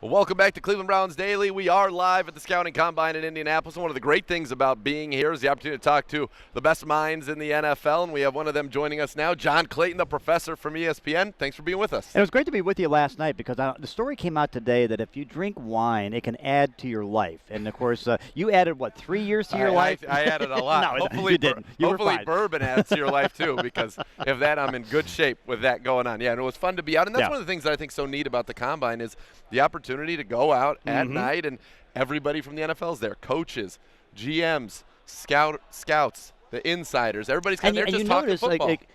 Well, welcome back to Cleveland Browns Daily. We are live at the Scouting Combine in Indianapolis. And one of the great things about being here is the opportunity to talk to the best minds in the NFL. And we have one of them joining us now, John Clayton, the professor from ESPN. Thanks for being with us. It was great to be with you last night because the story came out today that if you drink wine, it can add to your life. And, of course, you added, 3 years to your life? I added a lot. No, hopefully, you didn't. Hopefully bourbon adds to your life, too, because if that, I'm in good shape with that going on. Yeah, and it was fun to be out. And that's one of the things that I think is so neat about the Combine is the opportunity to go out at night, and everybody from the NFL's there, coaches, GMs, scouts, the insiders, everybody's kind of there just talking football. Like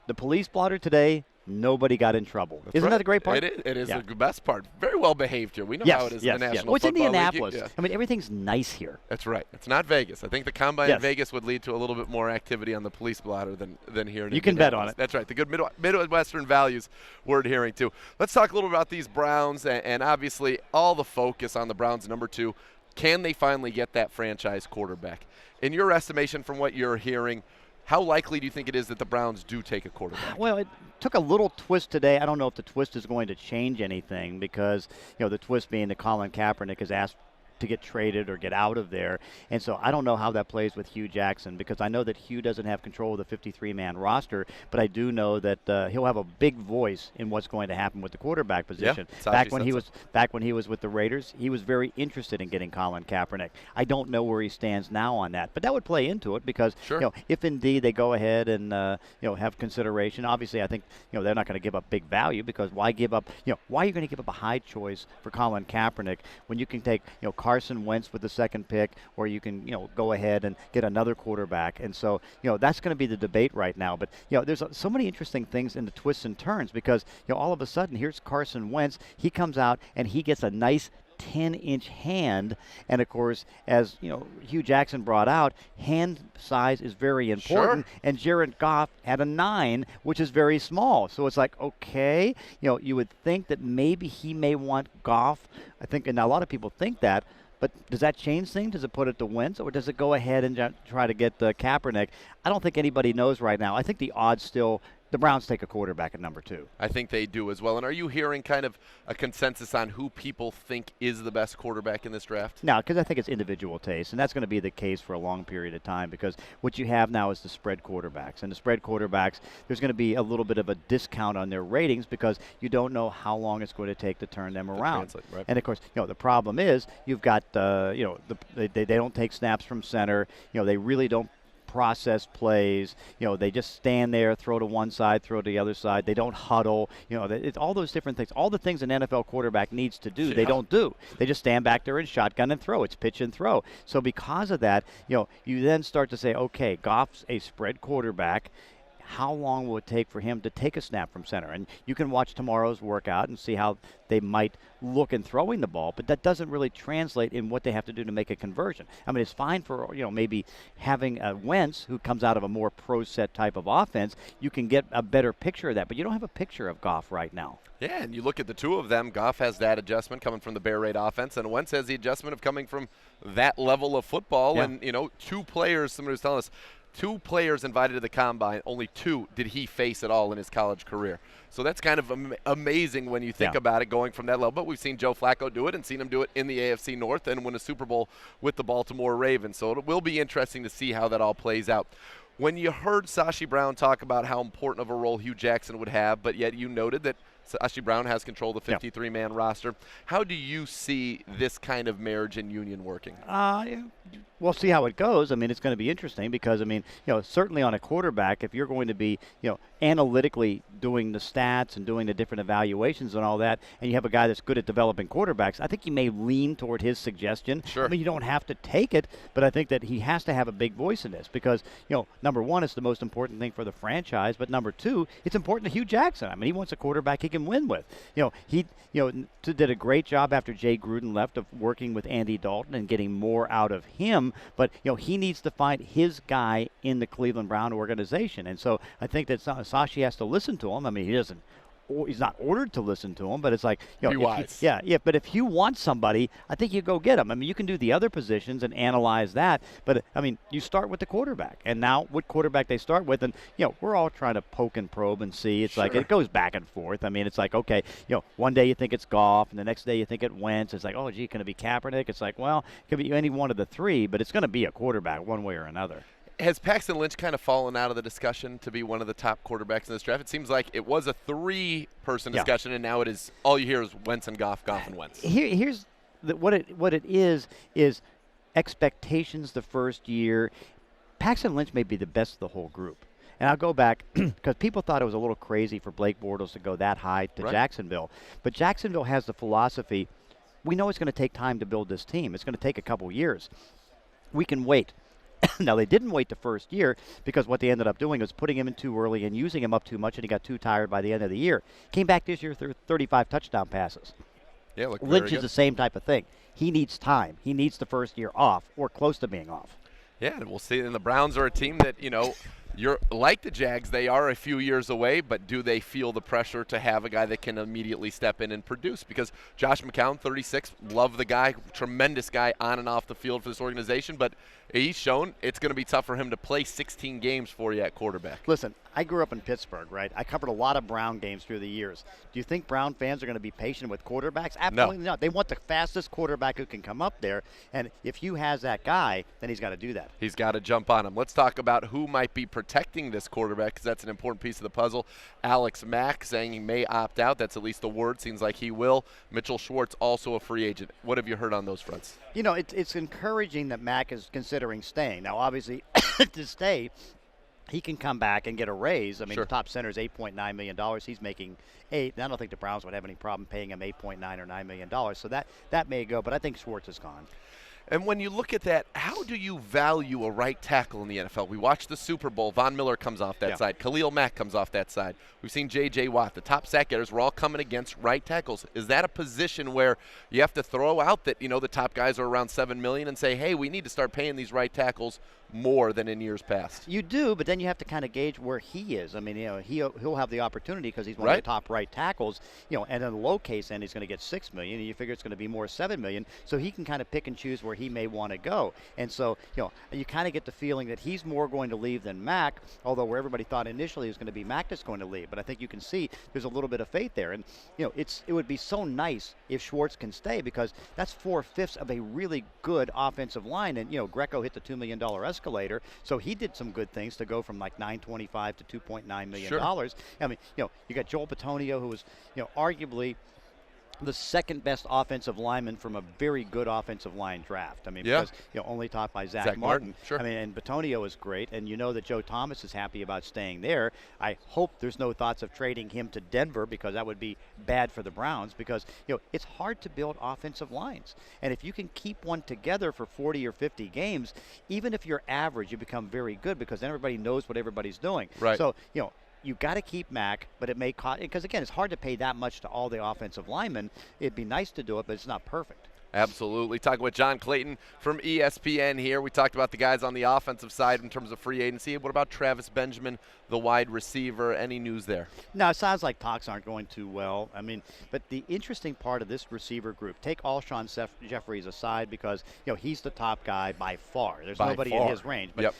the police blotter today, nobody got in trouble. Isn't that a great part? It is the best part. Very well behaved here. We know how it is in the National Football League. It's Indianapolis. I mean, everything's nice here. That's right. It's not Vegas. I think the Combine in Vegas would lead to a little bit more activity on the police blotter than here in Indianapolis. You can bet on it. That's right. The good Midwestern values we're adhering to. Let's talk a little about these Browns and obviously all the focus on the Browns number 2. Can they finally get that franchise quarterback? In your estimation, from what you're hearing, how likely do you think it is that the Browns do take a quarterback? Well, it took a little twist today. I don't know if the twist is going to change anything because, the twist being that Colin Kaepernick has asked to get traded or get out of there. And so I don't know how that plays with Hugh Jackson because I know that Hugh doesn't have control of the 53-man roster, but I do know that he'll have a big voice in what's going to happen with the quarterback position. Back when he was with the Raiders, he was very interested in getting Colin Kaepernick. I don't know where he stands now on that, but that would play into it because if indeed they go ahead and have consideration, obviously I think they're not going to give up big value because why give up why are you going to give up a high choice for Colin Kaepernick when you can take Carson Wentz with the second pick, or you can, go ahead and get another quarterback. And so, that's going to be the debate right now. But, there's so many interesting things in the twists and turns because, all of a sudden, here's Carson Wentz. He comes out and he gets a nice 10-inch hand. And, of course, as, Hugh Jackson brought out, hand size is very important. Sure. And Jared Goff had a 9, which is very small. So it's like, okay, you would think that maybe he may want Goff. I think, and a lot of people think that. But does that change things? Does it put it to Wentz, or does it go ahead and try to get Kaepernick? I don't think anybody knows right now. I think the odds still – the Browns take a quarterback at number 2. I think they do as well. And are you hearing kind of a consensus on who people think is the best quarterback in this draft? No, because I think it's individual taste, and that's going to be the case for a long period of time because what you have now is the spread quarterbacks. And the spread quarterbacks, there's going to be a little bit of a discount on their ratings because you don't know how long it's going to take to turn them around. Right. And, of course, the problem is you've got, they don't take snaps from center. They really don't process plays. They just stand there, throw to one side, throw to the other side. They don't huddle. It's all those different things. All the things an NFL quarterback needs to do, they don't do. They just stand back there and shotgun and throw. It's pitch and throw. So because of that, you then start to say, okay, Goff's a spread quarterback. How long will it take for him to take a snap from center? And you can watch tomorrow's workout and see how they might look in throwing the ball, but that doesn't really translate in what they have to do to make a conversion. I mean, it's fine for, maybe having a Wentz who comes out of a more pro set type of offense. You can get a better picture of that, but you don't have a picture of Goff right now. Yeah, and you look at the two of them. Goff has that adjustment coming from the Bear Raid offense, and Wentz has the adjustment of coming from that level of football. Yeah. And, 2 players, somebody was telling us, 2 players invited to the Combine, only 2 did he face at all in his college career. So that's kind of amazing when you think about it going from that level. But we've seen Joe Flacco do it and seen him do it in the AFC North and win a Super Bowl with the Baltimore Ravens. So it will be interesting to see how that all plays out. When you heard Sashi Brown talk about how important of a role Hugh Jackson would have, but yet you noted that Sashi Brown has control of the 53-man roster, how do you see this kind of marriage and union working? We'll see how it goes. I mean, it's going to be interesting because, certainly on a quarterback, if you're going to be, analytically doing the stats and doing the different evaluations and all that, and you have a guy that's good at developing quarterbacks, I think you may lean toward his suggestion. Sure. I mean, you don't have to take it, but I think that he has to have a big voice in this because, number one, it's the most important thing for the franchise, but number 2, it's important to Hugh Jackson. I mean, he wants a quarterback he can win with. He did a great job after Jay Gruden left of working with Andy Dalton and getting more out of him, but he needs to find his guy in the Cleveland Brown organization. And so I think that Sashi has to listen to him. I mean, he doesn't he's not ordered to listen to him, but it's like, Be wise. yeah. But if you want somebody, I think you go get him. I mean, you can do the other positions and analyze that, but I mean, you start with the quarterback, and now what quarterback they start with, and we're all trying to poke and probe and see. It's like it goes back and forth. I mean, it's like, okay, one day you think it's Goff, and the next day you think it Wentz. It's like, oh, gee, can it be Kaepernick? It's like, well, it could be any one of the three, but it's going to be a quarterback one way or another. Has Paxton Lynch kind of fallen out of the discussion to be one of the top quarterbacks in this draft? It seems like it was a three-person discussion, and now it is all you hear is Wentz and Goff, Goff and Wentz. Here's what it is expectations the first year. Paxton Lynch may be the best of the whole group. And I'll go back because people thought it was a little crazy for Blake Bortles to go that high to Jacksonville. But Jacksonville has the philosophy, we know it's going to take time to build this team. It's going to take a couple years. We can wait. Now, they didn't wait the first year because what they ended up doing was putting him in too early and using him up too much, and he got too tired by the end of the year. Came back this year, 35 touchdown passes. Yeah, look, Lynch is the same type of thing. He needs time. He needs the first year off or close to being off. Yeah, and we'll see. And the Browns are a team that, you're like the Jags, they are a few years away, but do they feel the pressure to have a guy that can immediately step in and produce? Because Josh McCown, 36, love the guy, tremendous guy on and off the field for this organization, but he's shown it's going to be tough for him to play 16 games for you at quarterback. Listen, I grew up in Pittsburgh, right? I covered a lot of Brown games through the years. Do you think Brown fans are going to be patient with quarterbacks? Absolutely not. They want the fastest quarterback who can come up there, and if Hugh has that guy, then he's got to do that. He's got to jump on him. Let's talk about who might be protecting this quarterback, because that's an important piece of the puzzle. Alex Mack saying he may opt out. That's at least the word. Seems like he will. Mitchell Schwartz, also a free agent. What have you heard on those fronts? It's encouraging that Mack is considering staying. Now, obviously, to stay, he can come back and get a raise. I mean, the top center is $8.9 million. He's making $8. I don't think the Browns would have any problem paying him $8.9 or $9 million. So that may go, but I think Schwartz is gone. And when you look at that, how do you value a right tackle in the NFL? We watched the Super Bowl. Von Miller comes off that side. Khalil Mack comes off that side. We've seen J.J. Watt. The top sack getters were all coming against right tackles. Is that a position where you have to throw out that, the top guys are around $7 million and say, hey, we need to start paying these right tackles more than in years past? You do, but then you have to kind of gauge where he is. I mean, he'll have the opportunity because he's one of the top right tackles, and in the low case end he's going to get $6 million, and you figure it's going to be more $7 million, so he can kind of pick and choose where he may want to go. And so, you kind of get the feeling that he's more going to leave than Mack, although where everybody thought initially it was going to be Mack that's going to leave. But I think you can see there's a little bit of faith there. And, it would be so nice if Schwartz can stay because that's 4/5 of a really good offensive line. And, Greco hit the $2 million escalator, so he did some good things to go from like $925 to $2.9 million. I mean, you got Joel Bitonio, who was, arguably the second best offensive lineman from a very good offensive line draft. I mean, because only topped by Zach Martin. I mean, and Bitonio is great, and that Joe Thomas is happy about staying there. I hope there's no thoughts of trading him to Denver because that would be bad for the Browns because it's hard to build offensive lines, and if you can keep one together for 40 or 50 games, even if you're average, you become very good because then everybody knows what everybody's doing. Right. So you got to keep Mack, but it may cost because again, it's hard to pay that much to all the offensive linemen. It'd be nice to do it, but it's not perfect. Absolutely. Talking with John Clayton from ESPN here. We talked about the guys on the offensive side in terms of free agency. What about Travis Benjamin, the wide receiver? Any news there? No, it sounds like talks aren't going too well. I mean, but the interesting part of this receiver group, take Alshon Jeffries aside because, he's the top guy by far. There's nobody in his range. But,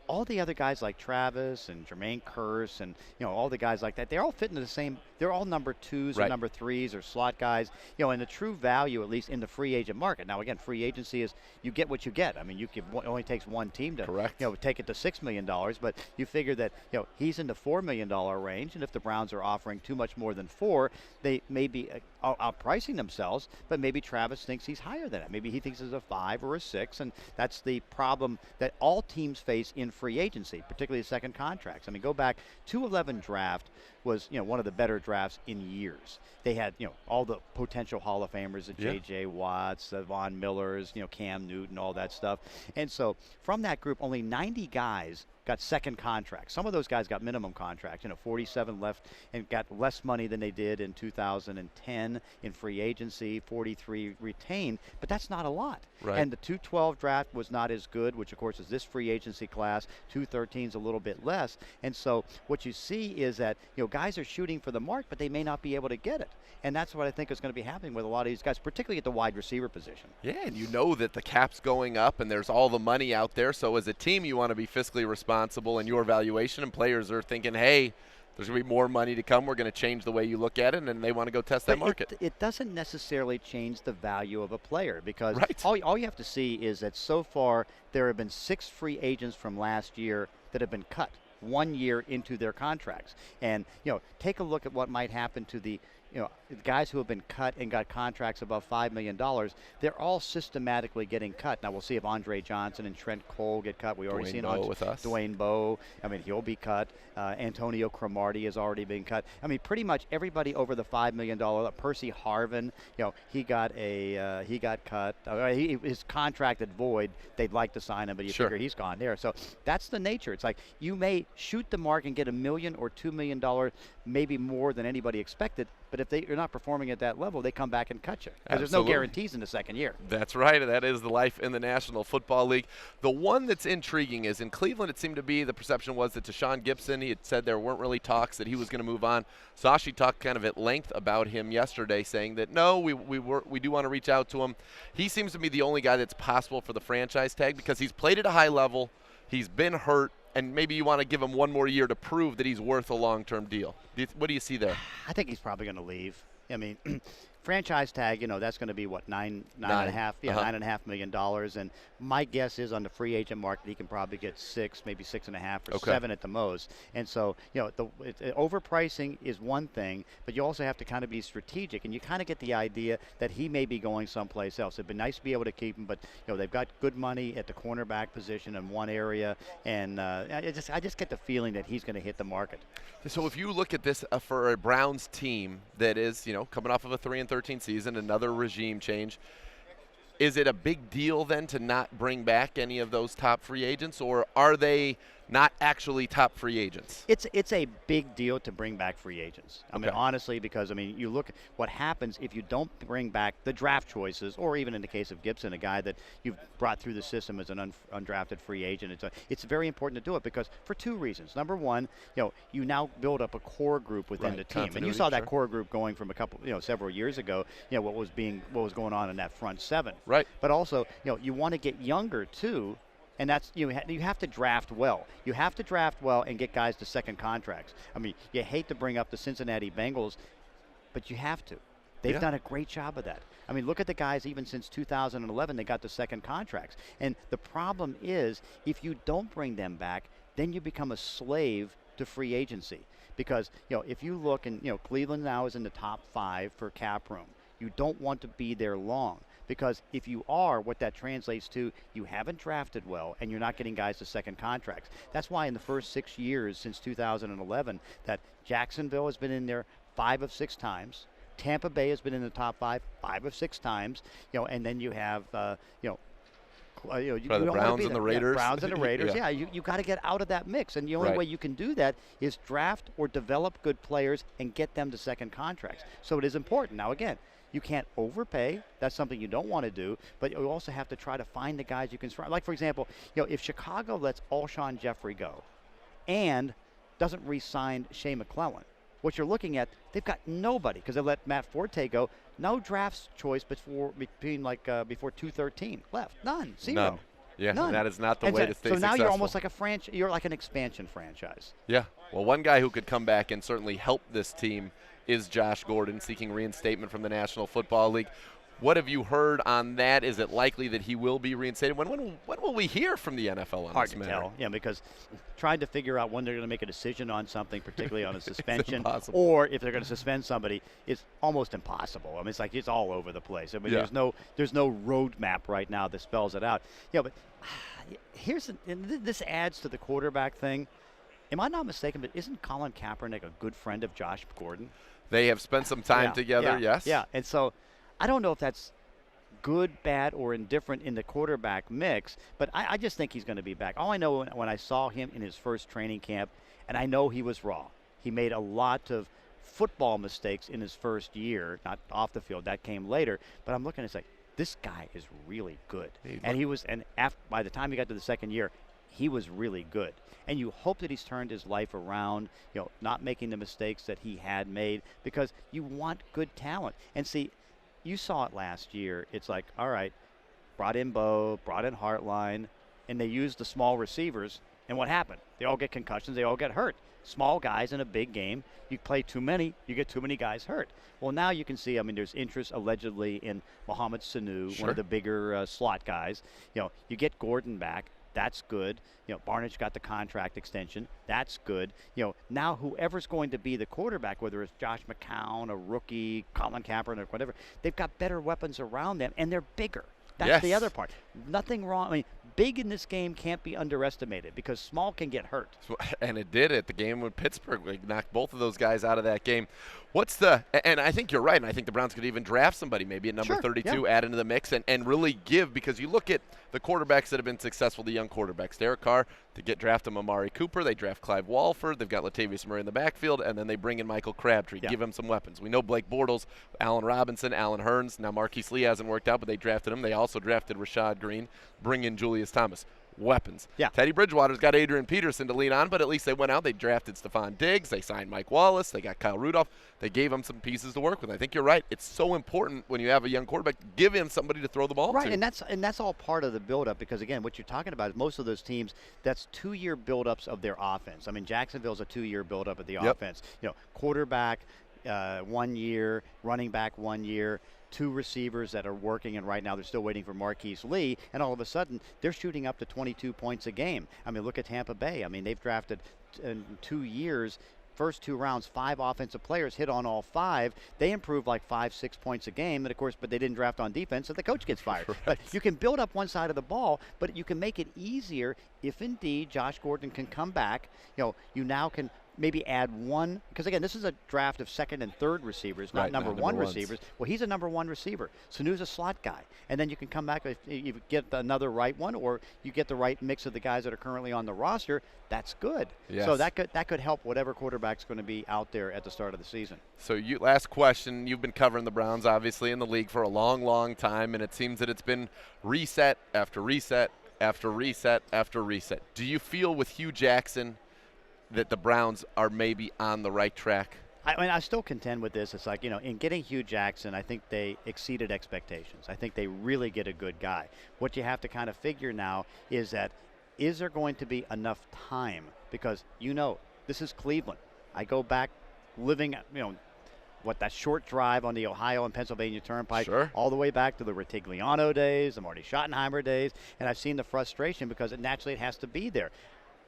all the other guys like Travis and Jermaine Kearse and, all the guys like that, they're all fit into the same – they're all number twos or number threes or slot guys, and the true value, at least in the free agent market. Now, again, free agency is you get what you get. I mean, it only takes one team to, take it to $6 million, but you figure that, he's in the $4 million range, and if the Browns are offering too much more than $4, they may be outpricing themselves, but maybe Travis thinks he's higher than that. Maybe he thinks it's a 5 or a 6, and that's the problem that all teams face in free agency, particularly the second contracts. I mean, go back, 2011 draft was, one of the better drafts in years. They had, all the potential Hall of Famers, the J.J. Watts, the Von Millers, Cam Newton, all that stuff. And so from that group, only 90 guys got second contracts. Some of those guys got minimum contracts, 47 left and got less money than they did in 2010 in free agency, 43 retained, but that's not a lot. Right. And the 212 draft was not as good, which of course is this free agency class. 213 is a little bit less. And so what you see is that, guys are shooting for the mark, but they may not be able to get it. And that's what I think is going to be happening with a lot of these guys, particularly at the wide receiver position. Yeah, and you know that the cap's going up and there's all the money out there. So as a team, you want to be fiscally responsible in your valuation, and players are thinking, hey, there's going to be more money to come. We're going to change the way you look at it, and they want to go test that market. It doesn't necessarily change the value of a player, because right. all you have to see is that so far there have been 6 free agents from last year that have been cut 1 year into their contracts. And, take a look at what might happen to the guys who have been cut and got contracts above $5 million. They're all systematically getting cut. Now we'll see if Andre Johnson and Trent Cole get cut. We already seen Dwayne Bowe. I mean, he'll be cut. Antonio Cromartie has already been cut. I mean, pretty much everybody over the $5 million. Percy Harvin, he got cut. His contract at void. They'd like to sign him, but you figure he's gone there. So that's the nature. It's like you may shoot the mark and get $1 million or $2 million, maybe more than anybody expected. But if you're not performing at that level, they come back and cut you. Because there's no guarantees in the second year. That's right. That is the life in the National Football League. The one that's intriguing is in Cleveland, it seemed to be the perception was that Deshaun Gibson, he had said there weren't really talks that he was going to move on. Sashi talked kind of at length about him yesterday, saying that, no, we do want to reach out to him. He seems to be the only guy that's possible for the franchise tag because he's played at a high level. He's been hurt. And maybe you want to give him one more year to prove that he's worth a long-term deal. What do you see there? I think he's probably going to leave. I mean, franchise tag, that's going to be what, $9.5 million. And my guess is on the free agent market, he can probably get 6, maybe 6.5 or 7 at the most. And so, overpricing is one thing, but you also have to kind of be strategic. And you kind of get the idea that he may be going someplace else. It'd be nice to be able to keep him, but they've got good money at the cornerback position in one area, and I just get the feeling that he's going to hit the market. So if you look at this for a Browns team that is, coming off of a 3-13 season, another regime change, is it a big deal then to not bring back any of those top free agents, or are they not actually top free agents? It's a big deal to bring back free agents. I mean, honestly, because, you look at what happens if you don't bring back the draft choices, or even in the case of Gibson, a guy that you've brought through the system as an undrafted free agent. It's very important to do it because for 2 reasons. Number one, you now build up a core group within the team. And you saw that core group going from several years ago, what was going on in that front 7. Right. But also, you want to get younger too. And that's you have to draft well. You have to draft well and get guys to second contracts. I mean, you hate to bring up the Cincinnati Bengals, but you have to. They've done a great job of that. I mean, look at the guys even since 2011, they got the second contracts. And the problem is if you don't bring them back, then you become a slave to free agency. Because, if you look and, Cleveland now is in the top 5 for cap room. You don't want to be there long. Because if you are, what that translates to, you haven't drafted well, and you're not getting guys to second contracts. That's why in the first 6 years since 2011, that Jacksonville has been in there 5 of 6 times. Tampa Bay has been in the top 5 of 6 times. And then you have, the Browns and the Raiders. Browns and the Raiders. You got to get out of that mix, and the only way you can do that is draft or develop good players and get them to second contracts. So it is important. Now again, you can't overpay. That's something you don't want to do. But you also have to try to find the guys you can surround. Like, for example, if Chicago lets Alshon Jeffrey go and doesn't re-sign Shea McClellin, what you're looking at, they've got nobody because they let Matt Forte go. No draft choice before 213 left. None. Zero. None. Yeah, None. That is not the way to stay successful. So now you're almost like you're like an expansion franchise. Yeah. Well, one guy who could come back and certainly help this team is Josh Gordon, seeking reinstatement from the National Football League. What have you heard on that? Is it likely that he will be reinstated? When will we hear from the NFL on this matter? Hard to tell, because trying to figure out when they're going to make a decision on something, particularly on a suspension, or if they're going to suspend somebody, is almost impossible. I mean, it's all over the place. I mean, there's no roadmap right now that spells it out. But this adds to the quarterback thing. Am I not mistaken, but isn't Colin Kaepernick a good friend of Josh Gordon? They have spent some time together, yes. Yeah, and so I don't know if that's good, bad, or indifferent in the quarterback mix, but I just think he's going to be back. All I know when I saw him in his first training camp, and I know he was raw. He made a lot of football mistakes in his first year, not off the field. That came later. But I'm looking and say, this guy is really good. By the time he got to the second year, he was really good. And you hope that he's turned his life around, not making the mistakes that he had made, because you want good talent. And see, you saw it last year. It's like, all right, brought in Bo, brought in Hartline, and they used the small receivers. And what happened? They all get concussions. They all get hurt. Small guys in a big game. You play too many, you get too many guys hurt. Well, now you can see, there's interest allegedly in Mohamed Sanu, one of the bigger slot guys. You get Gordon back. That's good. Barnidge got the contract extension. That's good. Now whoever's going to be the quarterback, whether it's Josh McCown, a rookie, Colin Kaepernick, or whatever, they've got better weapons around them, and they're bigger. That's the other part. Nothing wrong. Big in this game can't be underestimated because small can get hurt. And it did at the game with Pittsburgh. We knocked both of those guys out of that game. And I think you're right, and I think the Browns could even draft somebody maybe at number 32, add into the mix, and really give, because you look at the quarterbacks that have been successful, the young quarterbacks. Derek Carr, to draft him Amari Cooper, they draft Clive Walford, they've got Latavius Murray in the backfield, and then they bring in Michael Crabtree, give him some weapons. We know Blake Bortles, Allen Robinson, Allen Hurns. Now Marquise Lee hasn't worked out, but they drafted him. They also drafted Rashad Green, bring in Julius Thomas. Weapons. Teddy Bridgewater's got Adrian Peterson to lean on, but at least they went out. They drafted Stephon Diggs. They signed Mike Wallace. They got Kyle Rudolph. They gave him some pieces to work with. I think you're right. It's so important when you have a young quarterback, give him somebody to throw the ball to. Right, and that's all part of the buildup, because, again, what you're talking about is most of those teams, that's 2-year buildups of their offense. Jacksonville's a 2-year buildup of the offense. Quarterback 1 year, running back 1 year, 2 receivers that are working, and right now they're still waiting for Marquise Lee, and all of a sudden they're shooting up to 22 points a game. Look at Tampa Bay. They've drafted in 2 years, first 2 rounds, 5 offensive players, hit on all 5. They improved like 5-6 points a game, and of course, but they didn't draft on defense, so the coach gets fired. Right. But you can build up one side of the ball, but you can make it easier if indeed Josh Gordon can come back. You now can maybe add one, because again, this is a draft of second and third receivers, not number one receivers. Well, he's a number 1 receiver. Sanu's a slot guy, and then you can come back if you get another right one, or you get the right mix of the guys that are currently on the roster. That's good. Yes. So that could help whatever quarterback's going to be out there at the start of the season. So last question. You've been covering the Browns obviously in the league for a long, long time, and it seems that it's been reset after reset after reset after reset. Do you feel with Hugh Jackson that the Browns are maybe on the right track? I still contend with this. It's like, in getting Hugh Jackson, I think they exceeded expectations. I think they really get a good guy. What you have to kind of figure now is that, is there going to be enough time? Because, this is Cleveland. I go back living, that short drive on the Ohio and Pennsylvania Turnpike, all the way back to the Retigliano days, the Marty Schottenheimer days, and I've seen the frustration because naturally it has to be there.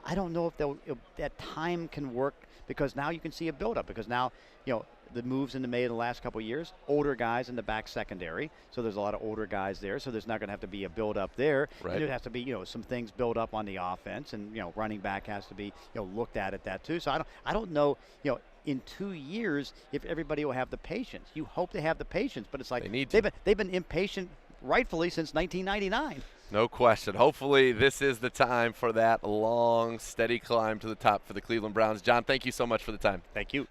I don't know if that time can work, because now you can see a buildup, because now, the moves in the made in the last couple of years, older guys in the back secondary, so there's a lot of older guys there, so there's not going to have to be a build-up there. Right. And there has to be, some things build up on the offense, and, running back has to be, looked at that too. So I don't know, in 2 years if everybody will have the patience. You hope they have the patience, but it's like they've been impatient rightfully since 1999. No question. Hopefully this is the time for that long, steady climb to the top for the Cleveland Browns. John, thank you so much for the time. Thank you.